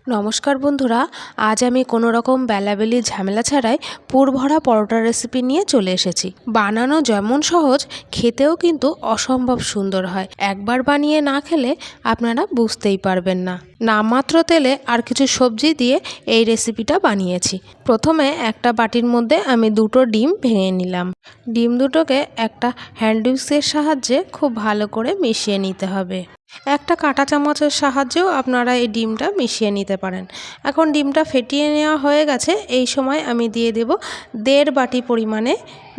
নমস্কার বন্ধুরা, আজ আমি কোনো রকম বেলাবেলি ঝামেলা ছাড়াই পুরভরা পরোটার রেসিপি নিয়ে চলে এসেছি। বানানো যেমন সহজ, খেতেও কিন্তু অসম্ভব সুন্দর হয়। একবার বানিয়ে না খেলে আপনারা বুঝতেই পারবেন না। নামমাত্র তেলে আর কিছু সবজি দিয়ে এই রেসিপিটা বানিয়েছি। প্রথমে একটা বাটির মধ্যে আমি দুটো ডিম ভেঙে নিলাম। ডিম দুটোকে একটা হ্যান্ড উইক্সের সাহায্যে খুব ভালো করে মিশিয়ে নিতে হবে। একটা কাঁটা চামচের সাহায্যেও আপনারা এই ডিমটা মিশিয়ে নিতে পারেন। এখন ডিমটা ফেটিয়ে নেওয়া হয়ে গেছে। এই সময় আমি দিয়ে দেব 1.5 বাটি পরিমাণে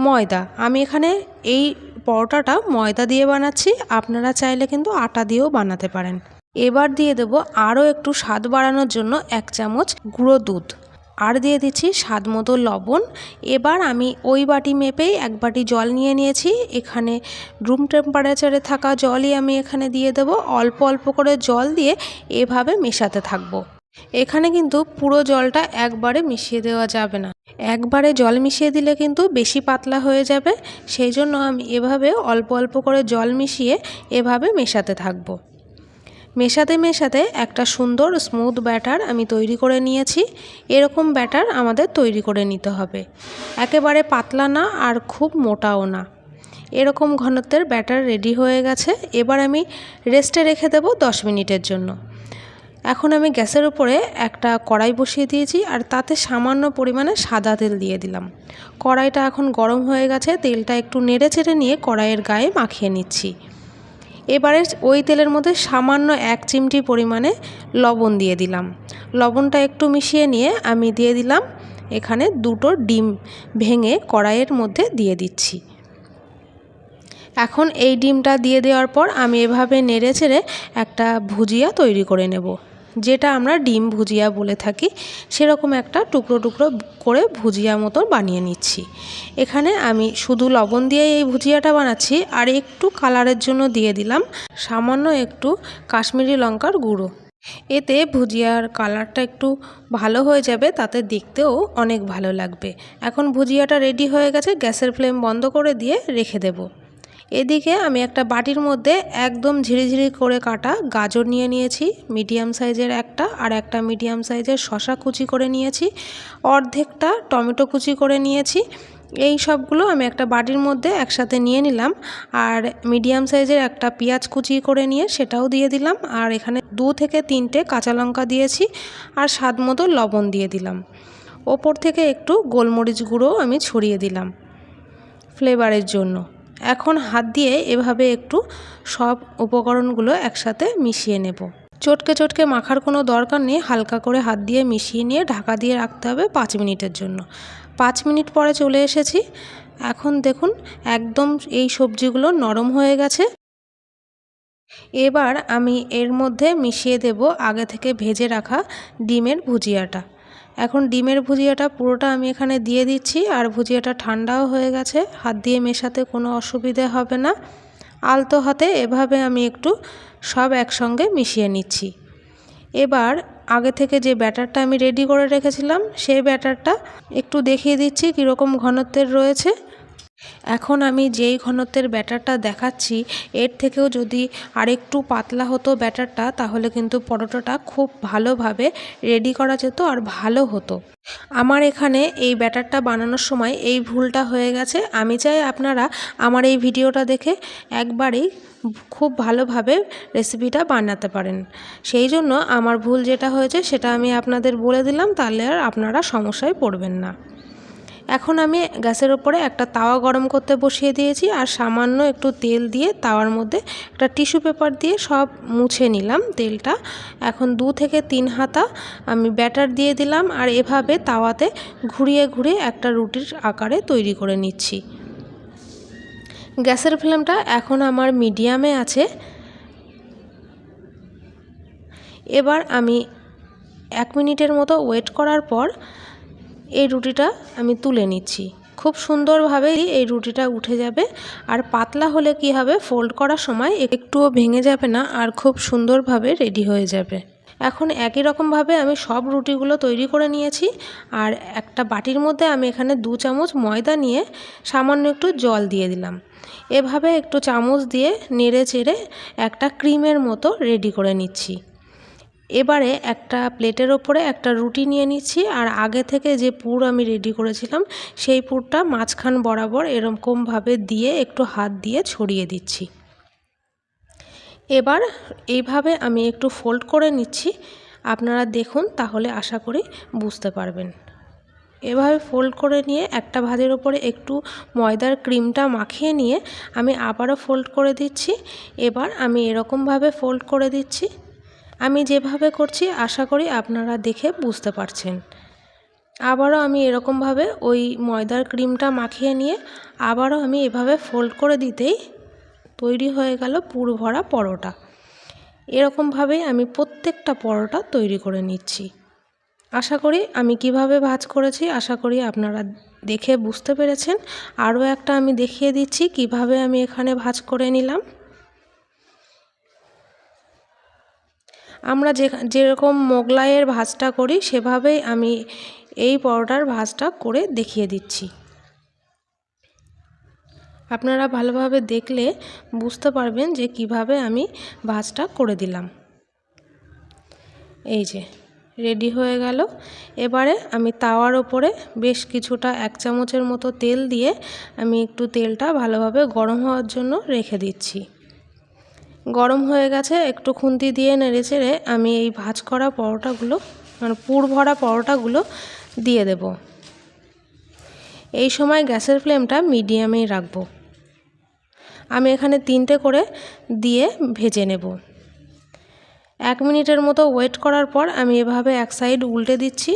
ময়দা। আমি এখানে এই পরোটাটা ময়দা দিয়ে বানাচ্ছি, আপনারা চাইলে কিন্তু আটা দিয়েও বানাতে পারেন। এবার দিয়ে দেব আরও একটু স্বাদ বাড়ানোর জন্য 1 চামচ গুঁড়ো দুধ, আর দিয়ে দিচ্ছি স্বাদ মতো লবণ। এবার আমি ওই বাটি মেপেই 1 বাটি জল নিয়ে নিয়েছি। এখানে রুম টেম্পারেচারে থাকা জলই আমি এখানে দিয়ে দেব। অল্প অল্প করে জল দিয়ে এভাবে মেশাতে থাকবো। এখানে কিন্তু পুরো জলটা একবারে মিশিয়ে দেওয়া যাবে না। একবারে জল মিশিয়ে দিলে কিন্তু বেশি পাতলা হয়ে যাবে। সেই জন্য আমি এভাবে অল্প অল্প করে জল মিশিয়ে এভাবে মেশাতে থাকবো। মেশাতে মেশাতে একটা সুন্দর স্মুথ ব্যাটার আমি তৈরি করে নিয়েছি। এরকম ব্যাটার আমাদের তৈরি করে নিতে হবে, একেবারে পাতলা না আর খুব মোটাও না। এরকম ঘনত্বের ব্যাটার রেডি হয়ে গেছে। এবার আমি রেস্টে রেখে দেব 10 মিনিটের জন্য। এখন আমি গ্যাসের উপরে একটা কড়াই বসিয়ে দিয়েছি, আর তাতে সামান্য পরিমাণে সাদা তেল দিয়ে দিলাম। কড়াইটা এখন গরম হয়ে গেছে। তেলটা একটু নেড়ে চেড়ে নিয়ে কড়াইয়ের গায়ে মাখিয়ে নিচ্ছি। এবারে ওই তেলের মধ্যে সামান্য 1 চিমটি পরিমাণে লবণ দিয়ে দিলাম। লবণটা একটু মিশিয়ে নিয়ে আমি দিয়ে দিলাম এখানে 2টো ডিম ভেঙে কড়াইয়ের মধ্যে দিয়ে দিচ্ছি। এখন এই ডিমটা দিয়ে দেওয়ার পর আমি এভাবে নেড়ে চেড়ে একটা ভুজিয়া তৈরি করে নেব, যেটা আমরা ডিম ভুজিয়া বলে থাকি। সেরকম একটা টুকরো টুকরো করে ভুজিয়া মতো বানিয়ে নিচ্ছি। এখানে আমি শুধু লবণ দিয়ে এই ভুজিয়াটা বানাচ্ছি, আর একটু কালারের জন্য দিয়ে দিলাম সামান্য একটু কাশ্মীরি লঙ্কার গুঁড়ো। এতে ভুজিয়ার কালারটা একটু ভালো হয়ে যাবে, তাতে দেখতেও অনেক ভালো লাগবে। এখন ভুজিয়াটা রেডি হয়ে গেছে। গ্যাসের ফ্লেম বন্ধ করে দিয়ে রেখে দেব। এদিকে আমি একটা বাটির মধ্যে একদম ঝিরিঝিরি করে কাটা গাজর নিয়ে নিয়েছি, মিডিয়াম সাইজের একটা, আর একটা মিডিয়াম সাইজের শসা কুচি করে নিয়েছি, অর্ধেকটা টমেটো কুচি করে নিয়েছি। এই সবগুলো আমি একটা বাটির মধ্যে একসাথে নিয়ে নিলাম। আর মিডিয়াম সাইজের একটা পেঁয়াজ কুচি করে নিয়ে সেটাও দিয়ে দিলাম। আর এখানে 2 থেকে 3টে কাঁচা লঙ্কা দিয়েছি, আর স্বাদ মতো লবণ দিয়ে দিলাম। ওপর থেকে একটু গোলমরিচ গুঁড়ো আমি ছড়িয়ে দিলাম ফ্লেভারের জন্য। এখন হাত দিয়ে এভাবে একটু সব উপকরণগুলো একসাথে মিশিয়ে নেব। চটকে চটকে মাখার কোনো দরকার নেই, হালকা করে হাত দিয়ে মিশিয়ে নিয়ে ঢাকা দিয়ে রাখতে হবে 5 মিনিটের জন্য। 5 মিনিট পরে চলে এসেছি। এখন দেখুন একদম এই সবজিগুলো নরম হয়ে গেছে। এবার আমি এর মধ্যে মিশিয়ে দেব আগে থেকে ভেজে রাখা ডিমের ভুজিয়াটা। এখন ডিমের ভুজিয়াটা পুরোটা আমি এখানে দিয়ে দিচ্ছি, আর ভুজিয়াটা ঠান্ডাও হয়ে গেছে। হাত দিয়ে মেশাতে কোনো অসুবিধে হবে না। আলতো হাতে এভাবে আমি একটু সব একসঙ্গে মিশিয়ে নিচ্ছি। এবার আগে থেকে যে ব্যাটারটা আমি রেডি করে রেখেছিলাম, সেই ব্যাটারটা একটু দেখিয়ে দিচ্ছি কীরকম ঘনত্বের রয়েছে। এখন আমি যেই ঘনত্বের ব্যাটারটা দেখাচ্ছি, এর থেকেও যদি আরেকটু পাতলা হতো ব্যাটারটা, তাহলে কিন্তু পরোটাটা খুব ভালোভাবে রেডি করা যেত আর ভালো হতো। আমার এখানে এই ব্যাটারটা বানানোর সময় এই ভুলটা হয়ে গেছে। আমি চাই আপনারা আমার এই ভিডিওটা দেখে একবারেই খুব ভালোভাবে রেসিপিটা বানাতে পারেন। সেই জন্য আমার ভুল যেটা হয়েছে সেটা আমি আপনাদের বলে দিলাম, তাহলে আর আপনারা সমস্যায় পড়বেন না। এখন আমি গ্যাসের ওপরে একটা তাওয়া গরম করতে বসিয়ে দিয়েছি, আর সামান্য একটু তেল দিয়ে তাওয়ার মধ্যে একটা টিস্যু পেপার দিয়ে সব মুছে নিলাম তেলটা। এখন 2 থেকে 3 হাতা আমি ব্যাটার দিয়ে দিলাম, আর এভাবে তাওয়াতে ঘুরিয়ে ঘুরিয়ে একটা রুটির আকারে তৈরি করে নিচ্ছি। গ্যাসের ফ্লেমটা এখন আমার মিডিয়ামে আছে। এবার আমি 1 মিনিটের মতো ওয়েট করার পর এই রুটিটা আমি তুলে নিচ্ছি। খুব সুন্দরভাবে এই রুটিটা উঠে যাবে, আর পাতলা হলে কি হবে, ফোল্ড করার সময় একটুও ভেঙে যাবে না, আর খুব সুন্দরভাবে রেডি হয়ে যাবে। এখন একই রকমভাবে আমি সব রুটিগুলো তৈরি করে নিয়েছি, আর একটা বাটির মধ্যে আমি এখানে 2 চামচ ময়দা নিয়ে সামান্য একটু জল দিয়ে দিলাম। এভাবে একটু চামচ দিয়ে নেড়ে চেড়ে একটা ক্রিমের মতো রেডি করে নিচ্ছি। এবারে একটা প্লেটের ওপরে একটা রুটি নিয়ে নিচ্ছি, আর আগে থেকে যে পুর আমি রেডি করেছিলাম সেই পুরটা মাঝখান বরাবর এরকমভাবে দিয়ে একটু হাত দিয়ে ছড়িয়ে দিচ্ছি। এবার এইভাবে আমি একটু ফোল্ড করে নিচ্ছি, আপনারা দেখুন তাহলে আশা করি বুঝতে পারবেন। এভাবে ফোল্ড করে নিয়ে একটা ভাজের ওপরে একটু ময়দার ক্রিমটা মাখিয়ে নিয়ে আমি আবারও ফোল্ড করে দিচ্ছি। এবার আমি এরকমভাবে ফোল্ড করে দিচ্ছি। আমি যেভাবে করছি আশা করি আপনারা দেখে বুঝতে পারছেন। আবারও আমি এরকমভাবে ওই ময়দার ক্রিমটা মাখিয়ে নিয়ে আবারও আমি এভাবে ফোল্ড করে দিতেই তৈরি হয়ে গেল পুর ভরা পরোটা। এরকমভাবেই আমি প্রত্যেকটা পরোটা তৈরি করে নিচ্ছি। আশা করি আমি কিভাবে ভাজ করেছি আশা করি আপনারা দেখে বুঝতে পেরেছেন। আরও একটা আমি দেখিয়ে দিচ্ছি কিভাবে আমি এখানে ভাজ করে নিলাম। আমরা যেরকম মোগলাইয়ের ভাজটা করি সেভাবেই আমি এই পরোটার ভাজটা করে দেখিয়ে দিচ্ছি। আপনারা ভালোভাবে দেখলে বুঝতে পারবেন যে কিভাবে আমি ভাজটা করে দিলাম। এই যে রেডি হয়ে গেল। এবারে আমি তাওয়ার ওপরে বেশ কিছুটা 1 চামচের মতো তেল দিয়ে আমি একটু তেলটা ভালোভাবে গরম হওয়ার জন্য রেখে দিচ্ছি। গরম হয়ে গেছে, একটু খুন্তি দিয়ে নেড়েচেড়ে আমি এই ভাজ করা পরোটাগুলো মানে পুর ভরা পরোটাগুলো দিয়ে দেব। এই সময় গ্যাসের ফ্লেমটা মিডিয়ামেই রাখবো। আমি এখানে 3টে করে দিয়ে ভেজে নেব। 1 মিনিটের মতো ওয়েট করার পর আমি এভাবে এক সাইড উল্টে দিচ্ছি,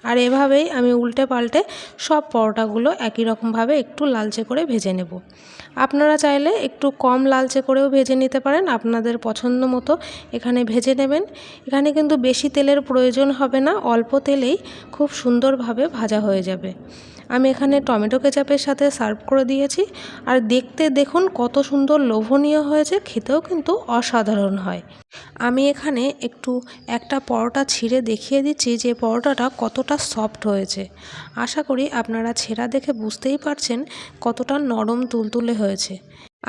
আর এভাবেই আমি উল্টে পাল্টে সব পরোটাগুলো একই রকমভাবে একটু লালচে করে ভেজে নেব। আপনারা চাইলে একটু কম লালচে করেও ভেজে নিতে পারেন, আপনাদের পছন্দ মতো এখানে ভেজে নেবেন। এখানে কিন্তু বেশি তেলের প্রয়োজন হবে না, অল্প তেলেই খুব সুন্দরভাবে ভাজা হয়ে যাবে। আমি এখানে টমেটো কেচাপের সাথে সার্ভ করে দিয়েছি, আর দেখতে দেখুন কত সুন্দর লোভনীয় হয়েছে, খেতেও কিন্তু অসাধারণ হয়। আমি এখানে একটা পরোটা ছিঁড়ে দেখিয়ে দিচ্ছি যে পরোটাটা কতটা সফট হয়েছে। আশা করি আপনারা ছেঁড়া দেখে বুঝতেই পারছেন কতটা নরম তুলতুলে হয়েছে।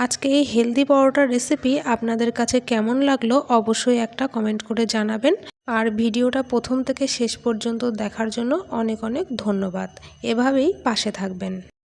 আজকে এই হেলদি পরোটার রেসিপি আপনাদের কাছে কেমন লাগলো অবশ্যই একটা কমেন্ট করে জানাবেন। আর ভিডিওটা প্রথম থেকে শেষ পর্যন্ত দেখার জন্য অনেক অনেক ধন্যবাদ। এভাবেই পাশে থাকবেন।